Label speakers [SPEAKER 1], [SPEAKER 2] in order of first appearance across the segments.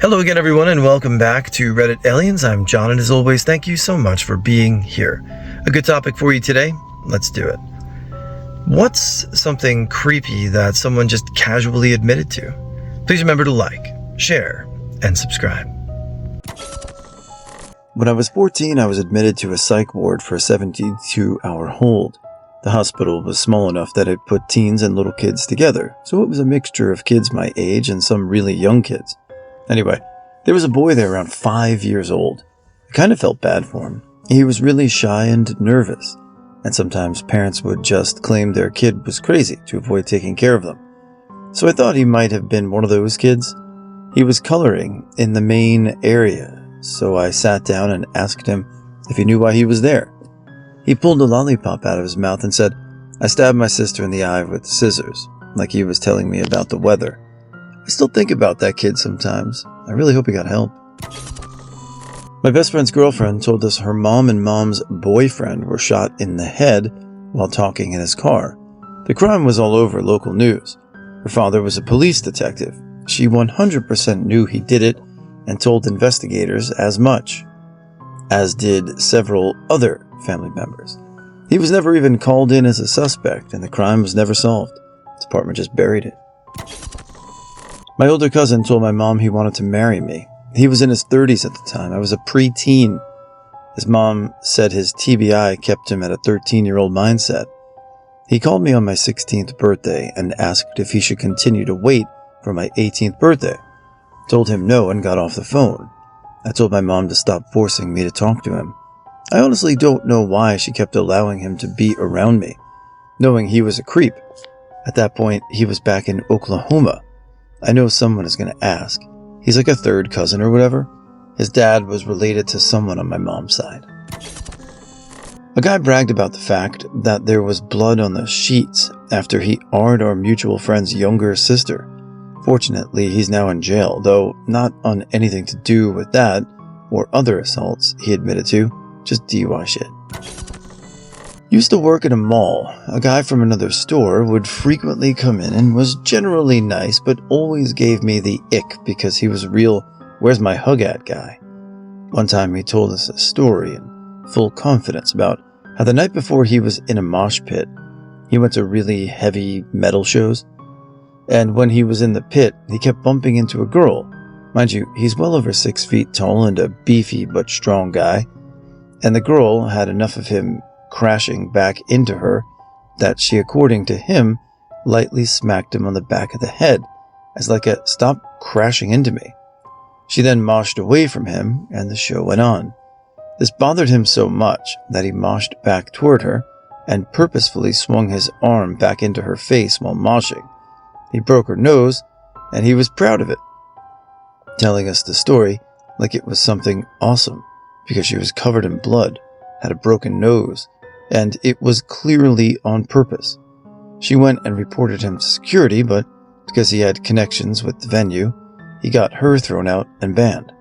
[SPEAKER 1] Hello again, everyone, and welcome back to Reddit Aliens. I'm John, and as always, thank you so much for being here. A good topic for you today? Let's do it. What's something creepy that someone just casually admitted to? Please remember to like, share, and subscribe.
[SPEAKER 2] When I was 14, I was admitted to a psych ward for a 72-hour hold. The hospital was small enough that it put teens and little kids together, so it was a mixture of kids my age and some really young kids. Anyway, there was a boy there around 5 years old. I kind of felt bad for him. He was really shy and nervous, and sometimes parents would just claim their kid was crazy to avoid taking care of them. So I thought he might have been one of those kids. He was coloring in the main area, so I sat down and asked him if he knew why he was there. He pulled a lollipop out of his mouth and said, "I stabbed my sister in the eye with scissors," like he was telling me about the weather. I still think about that kid sometimes. I really hope he got help. My best friend's girlfriend told us her mom and mom's boyfriend were shot in the head while talking in his car. The crime was all over local news. Her father was a police detective. She 100% knew he did it and told investigators as much, as did several other family members. He was never even called in as a suspect, and the crime was never solved. His department just buried it. My older cousin told my mom he wanted to marry me. He was in his 30s at the time. I was a preteen. His mom said his TBI kept him at a 13-year-old mindset. He called me on my 16th birthday and asked if he should continue to wait for my 18th birthday. Told him no and got off the phone. I told my mom to stop forcing me to talk to him. I honestly don't know why she kept allowing him to be around me, knowing he was a creep. At that point, he was back in Oklahoma. I know someone is going to ask. He's like a third cousin or whatever. His dad was related to someone on my mom's side. A guy bragged about the fact that there was blood on the sheets after he R'd our mutual friend's younger sister. Fortunately, he's now in jail, though not on anything to do with that or other assaults he admitted to, just DUI shit. Used to work at a mall. A guy from another store would frequently come in and was generally nice, but always gave me the ick because he was a real "where's my hug at" guy. One time he told us a story in full confidence about how the night before he was in a mosh pit. He went to really heavy metal shows, and when he was in the pit, he kept bumping into a girl. Mind you, he's well over 6 feet tall and a beefy but strong guy, and the girl had enough of him crashing back into her that she, according to him, lightly smacked him on the back of the head as like a "stop crashing into me." She then moshed away from him and the show went on. This bothered him so much that he moshed back toward her and purposefully swung his arm back into her face while moshing. He broke her nose and he was proud of it, telling us the story like it was something awesome because she was covered in blood, had a broken nose, and it was clearly on purpose. She went and reported him to security, but because he had connections with the venue, he got her thrown out and banned.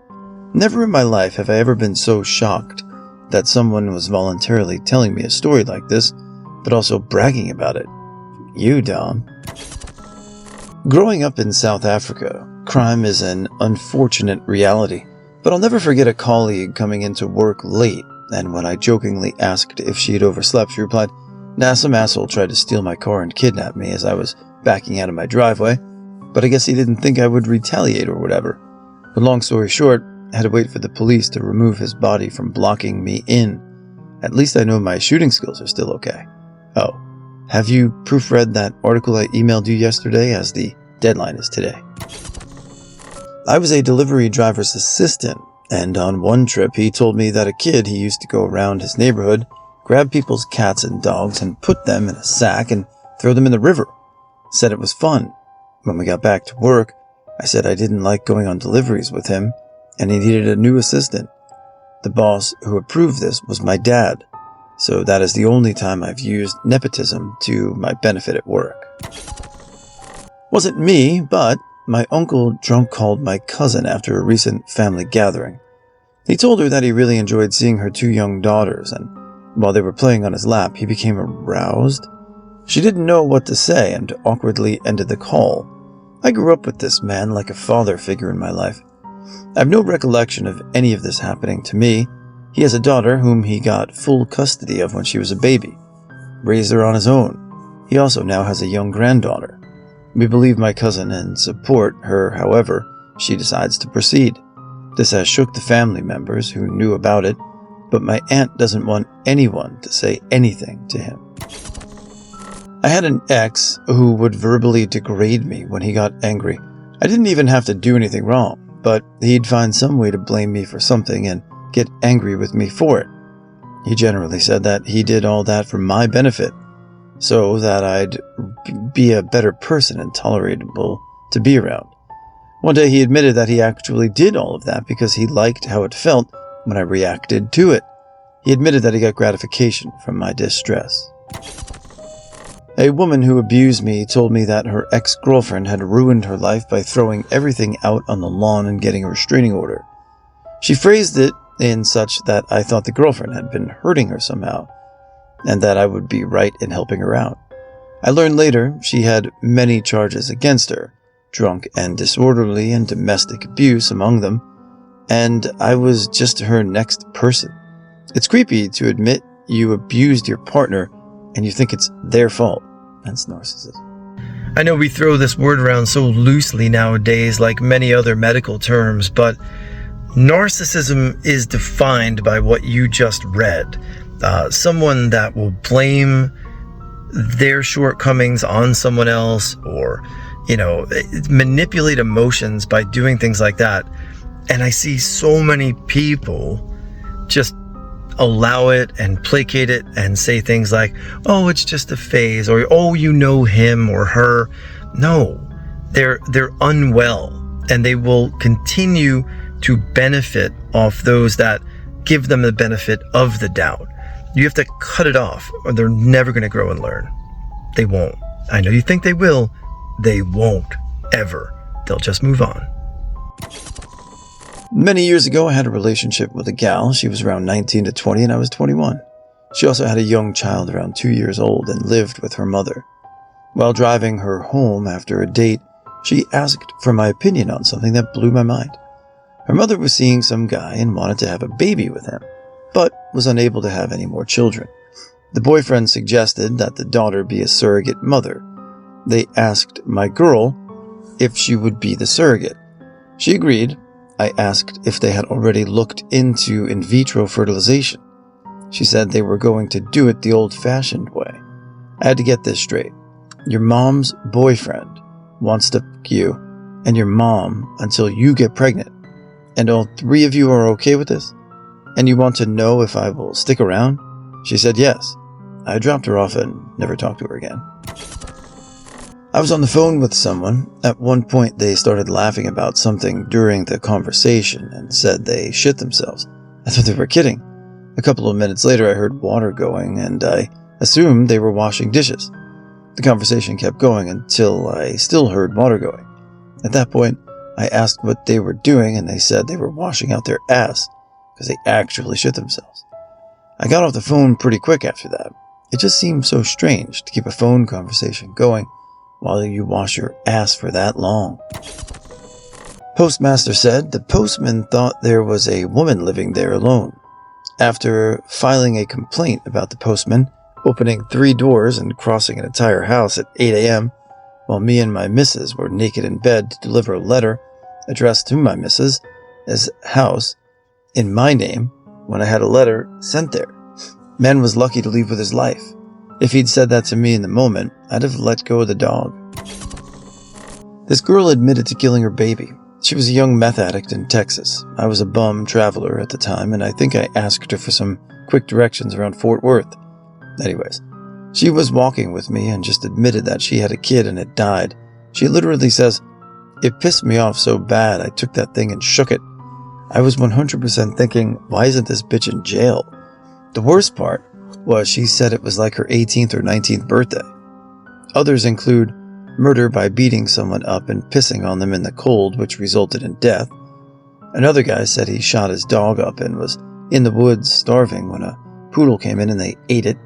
[SPEAKER 2] Never in my life have I ever been so shocked that someone was voluntarily telling me a story like this, but also bragging about it. You, Dom. Growing up in South Africa, crime is an unfortunate reality, but I'll never forget a colleague coming into work late, and when I jokingly asked if she had overslept, she replied, "Nah, some asshole tried to steal my car and kidnap me as I was backing out of my driveway, but I guess he didn't think I would retaliate or whatever." But long story short, I had to wait for the police to remove his body from blocking me in. At least I know my shooting skills are still okay. Oh, have you proofread that article I emailed you yesterday, as the deadline is today? I was a delivery driver's assistant, and on one trip he told me that a kid he used to go around his neighborhood, grab people's cats and dogs and put them in a sack and throw them in the river. Said it was fun. When we got back to work, I said I didn't like going on deliveries with him, and he needed a new assistant. The boss who approved this was my dad, so that is the only time I've used nepotism to my benefit at work. Wasn't me, but my uncle drunk called my cousin after a recent family gathering. He told her that he really enjoyed seeing her 2 young daughters, and while they were playing on his lap, he became aroused. She didn't know what to say and awkwardly ended the call. I grew up with this man like a father figure in my life. I have no recollection of any of this happening to me. He has a daughter whom he got full custody of when she was a baby, raised her on his own. He also now has a young granddaughter. We believe my cousin and support her, however, she decides to proceed. This has shook the family members who knew about it, but my aunt doesn't want anyone to say anything to him. I had an ex who would verbally degrade me when he got angry. I didn't even have to do anything wrong, but he'd find some way to blame me for something and get angry with me for it. He generally said that he did all that for my benefit, so that I'd be a better person and tolerable to be around. One day he admitted that he actually did all of that because he liked how it felt when I reacted to it. He admitted that he got gratification from my distress. A woman who abused me told me that her ex-girlfriend had ruined her life by throwing everything out on the lawn and getting a restraining order. She phrased it in such that I thought the girlfriend had been hurting her somehow, and that I would be right in helping her out. I learned later she had many charges against her, drunk and disorderly and domestic abuse among them, and I was just her next person. It's creepy to admit you abused your partner and you think it's their fault. That's narcissism.
[SPEAKER 1] I know we throw this word around so loosely nowadays, like many other medical terms, but narcissism is defined by what you just read. Someone that will blame their shortcomings on someone else, or, manipulate emotions by doing things like that. And I see so many people just allow it and placate it and say things like, oh, it's just a phase, or, oh, you know him or her. No, they're unwell, and they will continue to benefit off those that give them the benefit of the doubt. You have to cut it off, or they're never going to grow and learn. They won't. I know you think they will. They won't, ever. They'll just move on.
[SPEAKER 2] Many years ago, I had a relationship with a gal. She was around 19 to 20 and I was 21. She also had a young child around 2 years old and lived with her mother. While driving her home after a date, she asked for my opinion on something that blew my mind. Her mother was seeing some guy and wanted to have a baby with him, but was unable to have any more children. The boyfriend suggested that the daughter be a surrogate mother. They asked my girl if she would be the surrogate. She agreed. I asked if they had already looked into in vitro fertilization. She said they were going to do it the old-fashioned way. I had to get this straight. Your mom's boyfriend wants to fuck you and your mom until you get pregnant. And all three of you are okay with this? And you want to know if I will stick around? She said yes. I dropped her off and never talked to her again. I was on the phone with someone. At one point, they started laughing about something during the conversation and said they shit themselves. I thought they were kidding. A couple of minutes later, I heard water going, and I assumed they were washing dishes. The conversation kept going until I still heard water going. At that point, I asked what they were doing, and they said they were washing out their ass because they actually shit themselves. I got off the phone pretty quick after that. It just seemed so strange to keep a phone conversation going while you wash your ass for that long. Postmaster said the postman thought there was a woman living there alone. After filing a complaint about the postman opening 3 doors and crossing an entire house at 8 a.m., while me and my missus were naked in bed to deliver a letter addressed to my missus' house in my name when I had a letter sent there. Man was lucky to leave with his life. If he'd said that to me in the moment, I'd have let go of the dog. This girl admitted to killing her baby. She was a young meth addict in Texas. I was a bum traveler at the time, and I think I asked her for some quick directions around Fort Worth. Anyways, she was walking with me and just admitted that she had a kid and it died. She literally says, "It pissed me off so bad I took that thing and shook it." I was 100% thinking, why isn't this bitch in jail? The worst part was she said it was like her 18th or 19th birthday. Others include murder by beating someone up and pissing on them in the cold, which resulted in death. Another guy said he shot his dog up and was in the woods starving when a poodle came in and they ate it.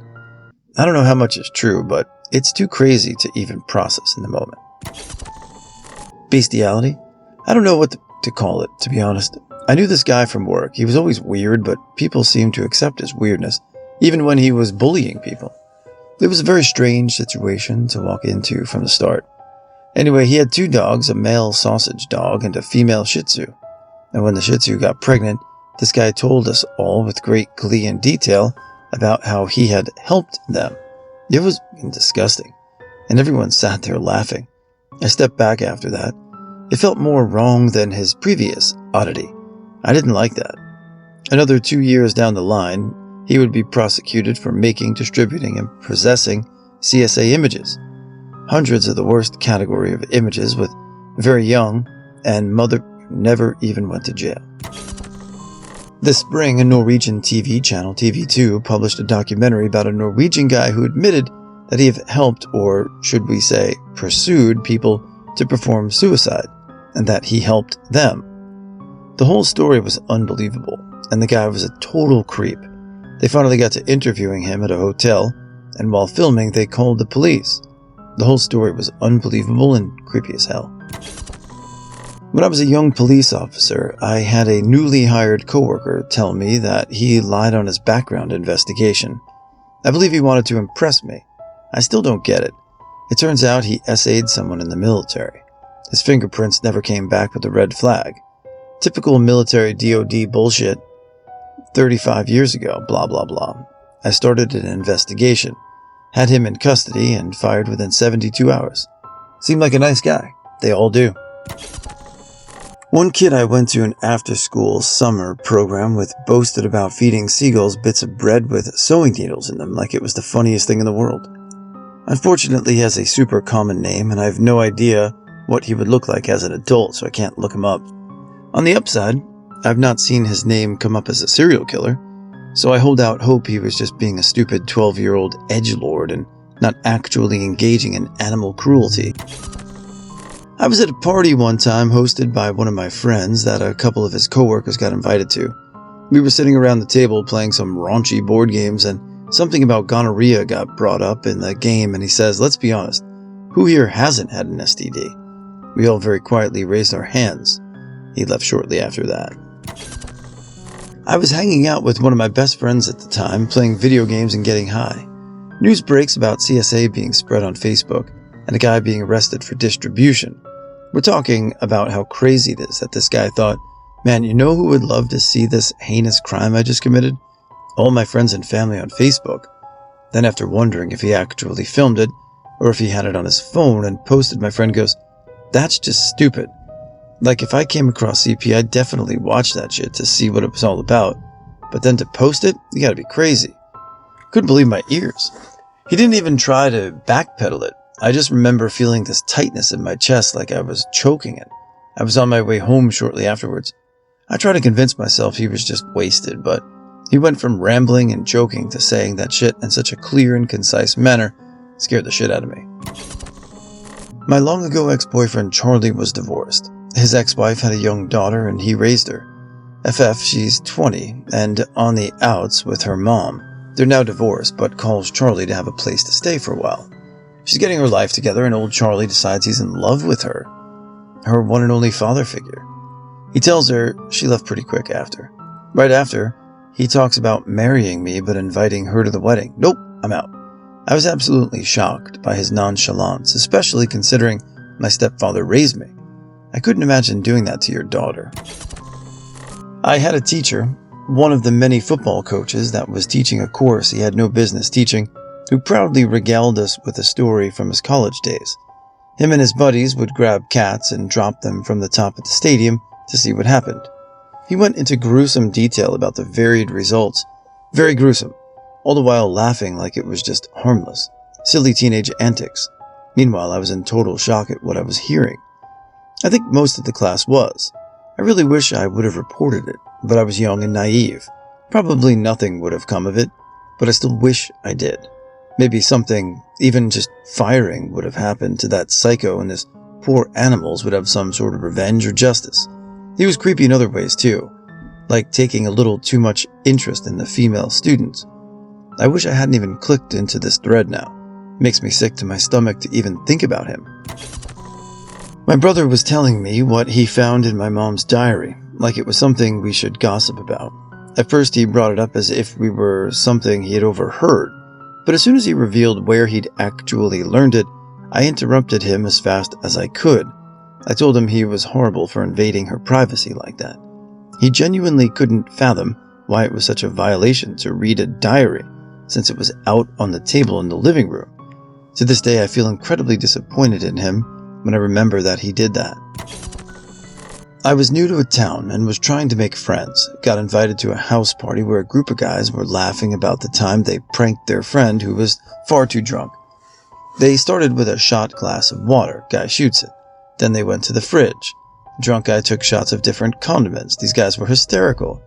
[SPEAKER 2] I don't know how much is true, but it's too crazy to even process in the moment. Bestiality? I don't know what the to call it, to be honest. I knew this guy from work. He was always weird, but people seemed to accept his weirdness, even when he was bullying people. It was a very strange situation to walk into from the start. Anyway, he had 2 dogs, a male sausage dog and a female Shih Tzu. And when the Shih Tzu got pregnant, this guy told us all with great glee and detail about how he had helped them. It was disgusting, and everyone sat there laughing. I stepped back after that. It felt more wrong than his previous oddity. I didn't like that. Another 2 years down the line, he would be prosecuted for making, distributing, and possessing CSA images. Hundreds of the worst category of images with very young, and mother never even went to jail. This spring, a Norwegian TV channel, TV2, published a documentary about a Norwegian guy who admitted that he had helped, or should we say, pursued people to perform suicide, and that he helped them. The whole story was unbelievable, and the guy was a total creep. They finally got to interviewing him at a hotel, and while filming, they called the police. The whole story was unbelievable and creepy as hell. When I was a young police officer, I had a newly hired coworker tell me that he lied on his background investigation. I believe he wanted to impress me. I still don't get it. It turns out he essayed someone in the military. His fingerprints never came back with a red flag. Typical military DOD bullshit. 35 years ago, blah blah blah. I started an investigation, had him in custody, and fired within 72 hours. Seemed like a nice guy. They all do. One kid I went to an after-school summer program with boasted about feeding seagulls bits of bread with sewing needles in them like it was the funniest thing in the world. Unfortunately, he has a super common name, and I have no idea what he would look like as an adult, so I can't look him up. On the upside, I've not seen his name come up as a serial killer, so I hold out hope he was just being a stupid 12-year-old edgelord and not actually engaging in animal cruelty. I was at a party one time hosted by one of my friends that a couple of his coworkers got invited to. We were sitting around the table playing some raunchy board games, and something about gonorrhea got brought up in the game, and he says, "Let's be honest, who here hasn't had an STD?" We all very quietly raised our hands. He left shortly after that. I was hanging out with one of my best friends at the time, playing video games and getting high. News breaks about CSA being spread on Facebook, and a guy being arrested for distribution. We're talking about how crazy it is that this guy thought, "Man, you know who would love to see this heinous crime I just committed? All my friends and family on Facebook." Then after wondering if he actually filmed it, or if he had it on his phone and posted, my friend goes, "That's just stupid. Like, if I came across CP, I'd definitely watch that shit to see what it was all about. But then to post it? You gotta be crazy." Couldn't believe my ears. He didn't even try to backpedal it. I just remember feeling this tightness in my chest like I was choking it. I was on my way home shortly afterwards. I tried to convince myself he was just wasted, but he went from rambling and joking to saying that shit in such a clear and concise manner. Scared the shit out of me. My long ago ex-boyfriend Charlie was divorced. His ex-wife had a young daughter and he raised her. She's 20 and on the outs with her mom. They're now divorced, but calls Charlie to have a place to stay for a while. She's getting her life together, and old Charlie decides he's in love with her one and only father figure. He tells her she left pretty quick after. Right after, he talks about marrying me but inviting her to the wedding. Nope, I'm out. I was absolutely shocked by his nonchalance, especially considering my stepfather raised me. I couldn't imagine doing that to your daughter. I had a teacher, one of the many football coaches that was teaching a course he had no business teaching, who proudly regaled us with a story from his college days. Him and his buddies would grab cats and drop them from the top of the stadium to see what happened. He went into gruesome detail about the varied results. Very gruesome, all the while laughing like it was just harmless, silly teenage antics. Meanwhile, I was in total shock at what I was hearing. I think most of the class was. I really wish I would have reported it, but I was young and naive. Probably nothing would have come of it, but I still wish I did. Maybe something, even just firing, would have happened to that psycho, and his poor animals would have some sort of revenge or justice. He was creepy in other ways too, like taking a little too much interest in the female students. I wish I hadn't even clicked into this thread now. It makes me sick to my stomach to even think about him. My brother was telling me what he found in my mom's diary, like it was something we should gossip about. At first he brought it up as if we were something he had overheard, but as soon as he revealed where he'd actually learned it, I interrupted him as fast as I could. I told him he was horrible for invading her privacy like that. He genuinely couldn't fathom why it was such a violation to read a diary, since it was out on the table in the living room. To this day, I feel incredibly disappointed in him when I remember that he did that. I was new to a town and was trying to make friends. Got invited to a house party where a group of guys were laughing about the time they pranked their friend who was far too drunk. They started with a shot glass of water. Guy shoots it. Then they went to the fridge. Drunk guy took shots of different condiments. These guys were hysterical.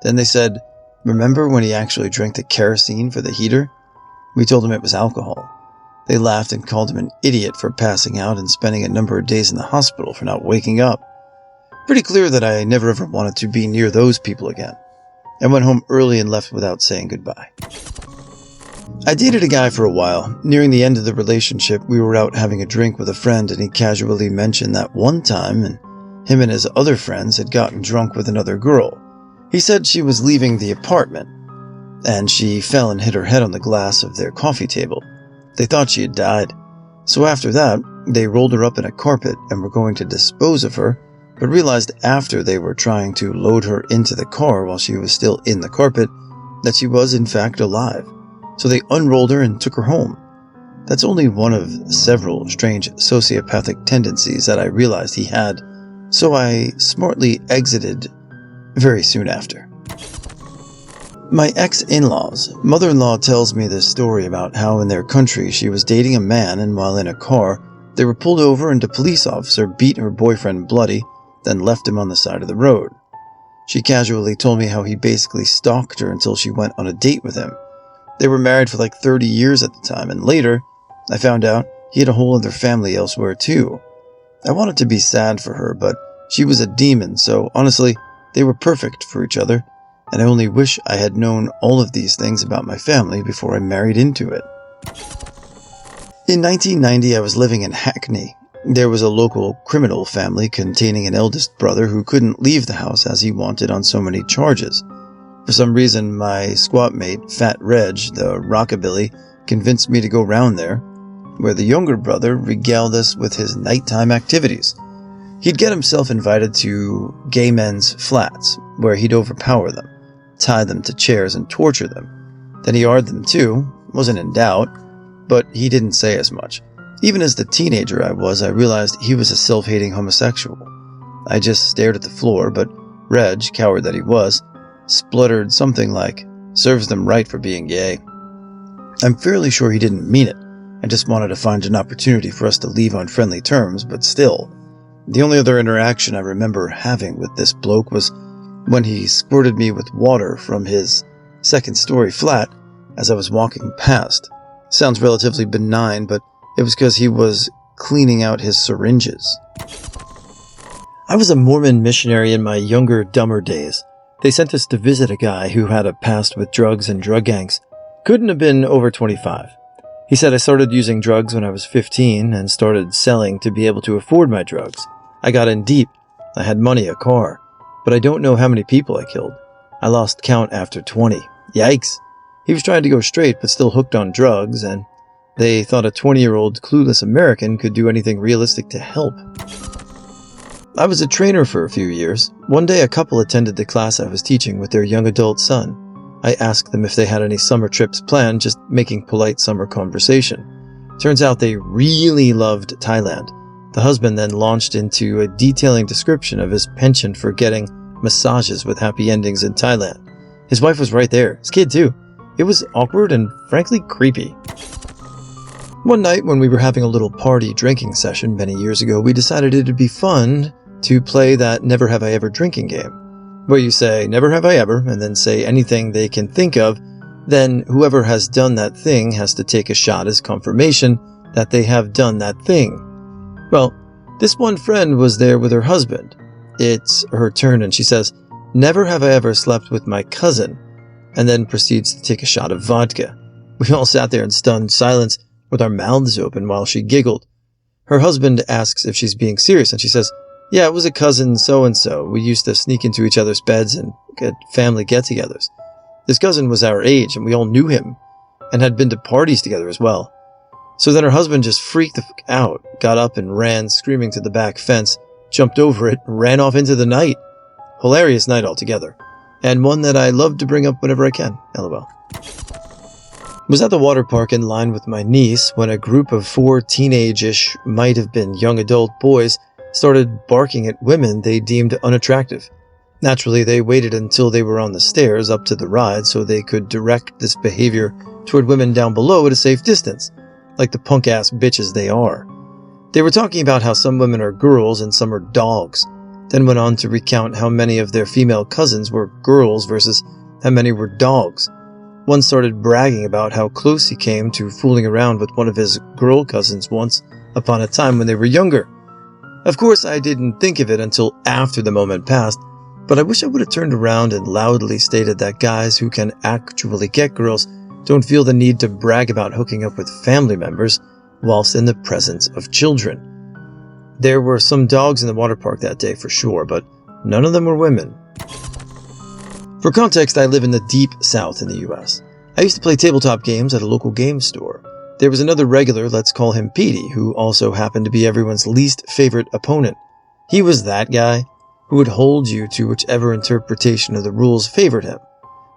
[SPEAKER 2] Then they said, "Remember when he actually drank the kerosene for the heater?" We told him it was alcohol. They laughed and called him an idiot for passing out and spending a number of days in the hospital for not waking up. Pretty clear that I never ever wanted to be near those people again. I went home early and left without saying goodbye. I dated a guy for a while. Nearing the end of the relationship, we were out having a drink with a friend and he casually mentioned that one time him and his other friends had gotten drunk with another girl. He said she was leaving the apartment and she fell and hit her head on the glass of their coffee table. They thought she had died. So after that, they rolled her up in a carpet and were going to dispose of her, but realized after they were trying to load her into the car while she was still in the carpet that she was in fact alive. So they unrolled her and took her home. That's only one of several strange sociopathic tendencies that I realized he had, so I smartly exited very soon after. My ex-in-laws, mother-in-law tells me this story about how in their country she was dating a man and while in a car, they were pulled over and a police officer beat her boyfriend bloody, then left him on the side of the road. She casually told me how he basically stalked her until she went on a date with him. They were married for like 30 years at the time, and later, I found out he had a whole other family elsewhere too. I wanted to be sad for her, but she was a demon, so honestly, they were perfect for each other, and I only wish I had known all of these things about my family before I married into it. In 1990, I was living in Hackney. There was a local criminal family containing an eldest brother who couldn't leave the house as he wanted on so many charges. For some reason, my squat mate, Fat Reg, the rockabilly, convinced me to go round there, where the younger brother regaled us with his nighttime activities. He'd get himself invited to gay men's flats, where he'd overpower them, tie them to chairs and torture them. Then he yarded them too, wasn't in doubt, but he didn't say as much. Even as the teenager I was, I realized he was a self-hating homosexual. I just stared at the floor, but Reg, coward that he was, spluttered something like, "Serves them right for being gay." I'm fairly sure he didn't mean it. I just wanted to find an opportunity for us to leave on friendly terms, but still. The only other interaction I remember having with this bloke was when he squirted me with water from his second-story flat as I was walking past. Sounds relatively benign, but it was because he was cleaning out his syringes. I was a Mormon missionary in my younger, dumber days. They sent us to visit a guy who had a past with drugs and drug gangs. Couldn't have been over 25. He said I started using drugs when I was 15 and started selling to be able to afford my drugs. I got in deep. I had money, a car. But I don't know how many people I killed. I lost count after 20. Yikes. He was trying to go straight but still hooked on drugs, and they thought a 20-year-old clueless American could do anything realistic to help. I was a trainer for a few years. One day a couple attended the class I was teaching with their young adult son. I asked them if they had any summer trips planned, just making polite summer conversation. Turns out they really loved Thailand. The husband then launched into a detailing description of his penchant for getting massages with happy endings in Thailand. His wife was right there, his kid too. It was awkward and frankly creepy. One night when we were having a little party drinking session many years ago, we decided it'd be fun to play that Never Have I Ever drinking game, where you say, "Never have I ever," and then say anything they can think of, then whoever has done that thing has to take a shot as confirmation that they have done that thing. Well, this one friend was there with her husband. It's her turn and she says, "Never have I ever slept with my cousin," and then proceeds to take a shot of vodka. We all sat there in stunned silence with our mouths open while she giggled. Her husband asks if she's being serious, and she says, "Yeah, it was a cousin so-and-so. We used to sneak into each other's beds and get family get-togethers. This cousin was our age, and we all knew him, and had been to parties together as well." So then her husband just freaked the fuck out, got up and ran, screaming to the back fence, jumped over it, and ran off into the night. Hilarious night altogether, and one that I love to bring up whenever I can, lol. Was at the water park in line with my niece when a group of 4 teenage-ish, might have been young adult boys started barking at women they deemed unattractive. Naturally, they waited until they were on the stairs up to the ride so they could direct this behavior toward women down below at a safe distance, like the punk-ass bitches they are. They were talking about how some women are girls and some are dogs, then went on to recount how many of their female cousins were girls versus how many were dogs. One started bragging about how close he came to fooling around with one of his girl cousins once upon a time when they were younger. Of course, I didn't think of it until after the moment passed, but I wish I would have turned around and loudly stated that guys who can actually get girls don't feel the need to brag about hooking up with family members whilst in the presence of children. There were some dogs in the water park that day for sure, but none of them were women. For context, I live in the deep south in the US. I used to play tabletop games at a local game store. There was another regular, let's call him Petey, who also happened to be everyone's least favorite opponent. He was that guy who would hold you to whichever interpretation of the rules favored him,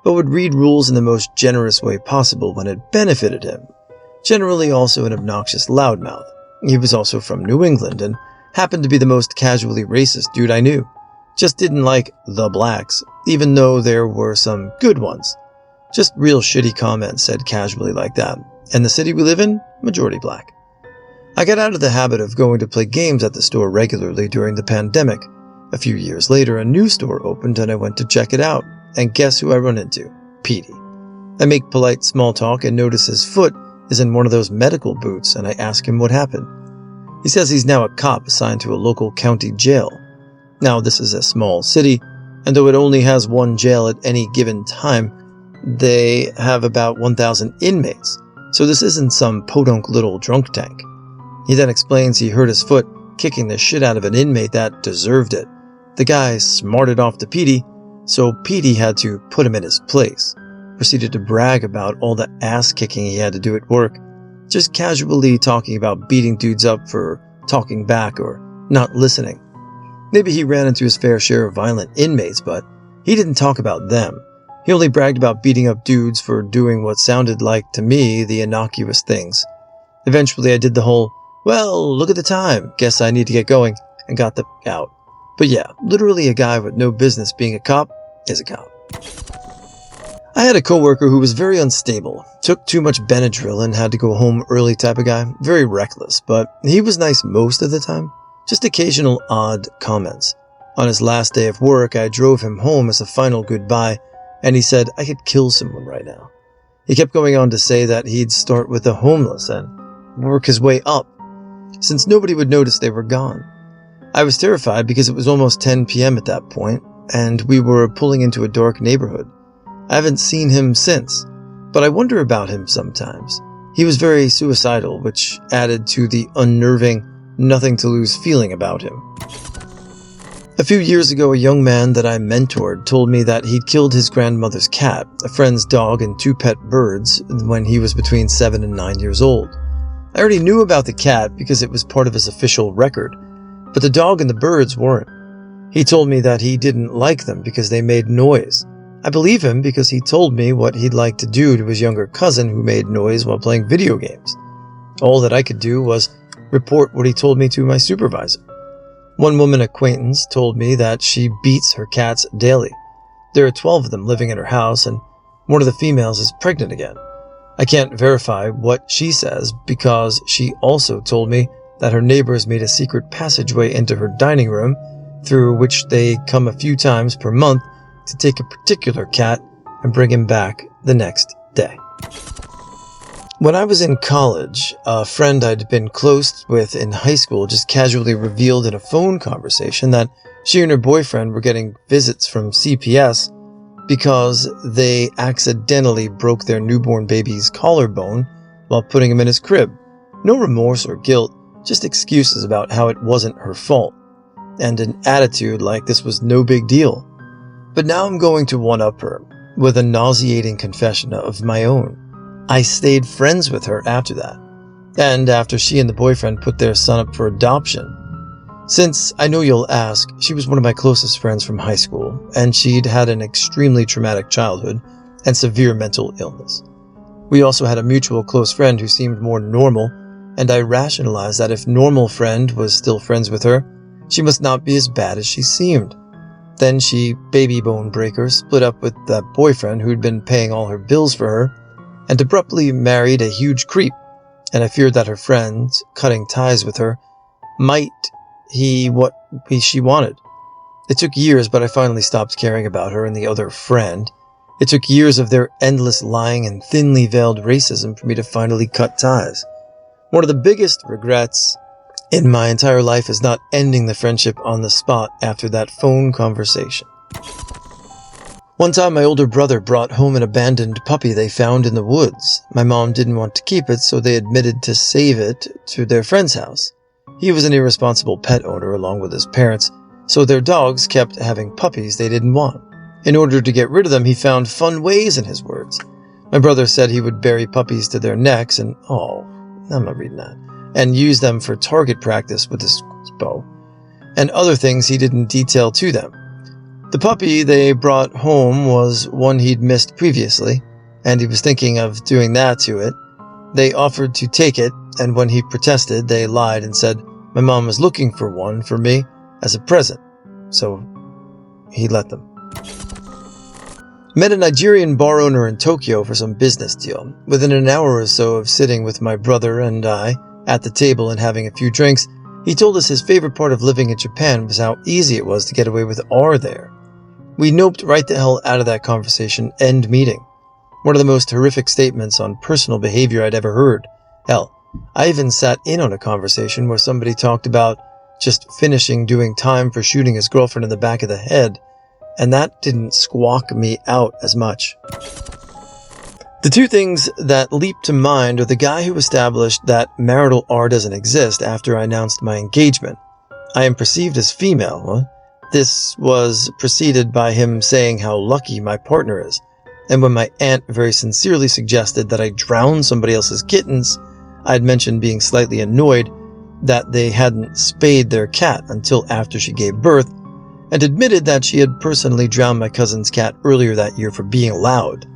[SPEAKER 2] but would read rules in the most generous way possible when it benefited him. Generally also an obnoxious loudmouth. He was also from New England and happened to be the most casually racist dude I knew. Just didn't like the blacks, even though there were some good ones. Just real shitty comments said casually like that. And the city we live in, majority black. I got out of the habit of going to play games at the store regularly during the pandemic. A few years later, a new store opened and I went to check it out. And guess who I run into? Petey. I make polite small talk and notice his foot is in one of those medical boots, and I ask him what happened. He says he's now a cop assigned to a local county jail. Now, this is a small city, and though it only has one jail at any given time, they have about 1,000 inmates, so this isn't some podunk little drunk tank. He then explains he hurt his foot kicking the shit out of an inmate that deserved it. The guy smarted off to Petey, so Petey had to put him in his place. Proceeded to brag about all the ass kicking he had to do at work, just casually talking about beating dudes up for talking back or not listening. Maybe he ran into his fair share of violent inmates, but he didn't talk about them. He only bragged about beating up dudes for doing what sounded like, to me, the innocuous things. Eventually I did the whole, well, look at the time, guess I need to get going, and got the out. But yeah, literally a guy with no business being a cop is a cop. I had a coworker who was very unstable, took too much Benadryl and had to go home early type of guy, very reckless, but he was nice most of the time. Just occasional odd comments. On his last day of work, I drove him home as a final goodbye, and he said I could kill someone right now. He kept going on to say that he'd start with the homeless and work his way up, since nobody would notice they were gone. I was terrified because it was almost 10 p.m. at that point, and we were pulling into a dark neighborhood. I haven't seen him since, but I wonder about him sometimes. He was very suicidal, which added to the unnerving, nothing-to-lose feeling about him. A few years ago, a young man that I mentored told me that he'd killed his grandmother's cat, a friend's dog, and 2 pet birds when he was between 7 and 9 years old. I already knew about the cat because it was part of his official record, but the dog and the birds weren't. He told me that he didn't like them because they made noise. I believe him because he told me what he'd like to do to his younger cousin who made noise while playing video games. All that I could do was report what he told me to my supervisor. One woman acquaintance told me that she beats her cats daily. There are 12 of them living in her house, and one of the females is pregnant again. I can't verify what she says because she also told me that her neighbors made a secret passageway into her dining room through which they come a few times per month to take a particular cat and bring him back the next day. When I was in college, a friend I'd been close with in high school just casually revealed in a phone conversation that she and her boyfriend were getting visits from CPS because they accidentally broke their newborn baby's collarbone while putting him in his crib. No remorse or guilt, just excuses about how it wasn't her fault, and an attitude like this was no big deal. But now I'm going to one-up her with a nauseating confession of my own. I stayed friends with her after that, and after she and the boyfriend put their son up for adoption. Since I know you'll ask, she was one of my closest friends from high school, and she'd had an extremely traumatic childhood and severe mental illness. We also had a mutual close friend who seemed more normal, and I rationalized that if normal friend was still friends with her, she must not be as bad as she seemed. Then she, baby bone breaker, split up with that boyfriend who'd been paying all her bills for her, and abruptly married a huge creep, and I feared that her friends, cutting ties with her, might what she wanted. It took years, but I finally stopped caring about her and the other friend. It took years of their endless lying and thinly veiled racism for me to finally cut ties. One of the biggest regrets in my entire life is not ending the friendship on the spot after that phone conversation. One time my older brother brought home an abandoned puppy they found in the woods. My mom didn't want to keep it, so they admitted to save it to their friend's house. He was an irresponsible pet owner along with his parents, so their dogs kept having puppies they didn't want. In order to get rid of them, he found fun ways, in his words. My brother said he would bury puppies to their necks and, I'm not reading that, and use them for target practice with his bow, and other things he didn't detail to them. The puppy they brought home was one he'd missed previously, and he was thinking of doing that to it. They offered to take it, and when he protested, they lied and said my mom was looking for one for me as a present, so he let them. Met a Nigerian bar owner in Tokyo for some business deal. Within an hour or so of sitting with my brother and I at the table and having a few drinks, he told us his favorite part of living in Japan was how easy it was to get away with R there. We noped right the hell out of that conversation, end meeting. One of the most horrific statements on personal behavior I'd ever heard. Hell, I even sat in on a conversation where somebody talked about just finishing doing time for shooting his girlfriend in the back of the head, and that didn't squawk me out as much. The two things that leap to mind are the guy who established that marital R doesn't exist after I announced my engagement. I am perceived as female. This was preceded by him saying how lucky my partner is, and when my aunt very sincerely suggested that I drown somebody else's kittens, I'd mentioned being slightly annoyed that they hadn't spayed their cat until after she gave birth, and admitted that she had personally drowned my cousin's cat earlier that year for being loud.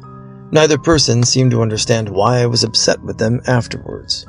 [SPEAKER 2] Neither person seemed to understand why I was upset with them afterwards.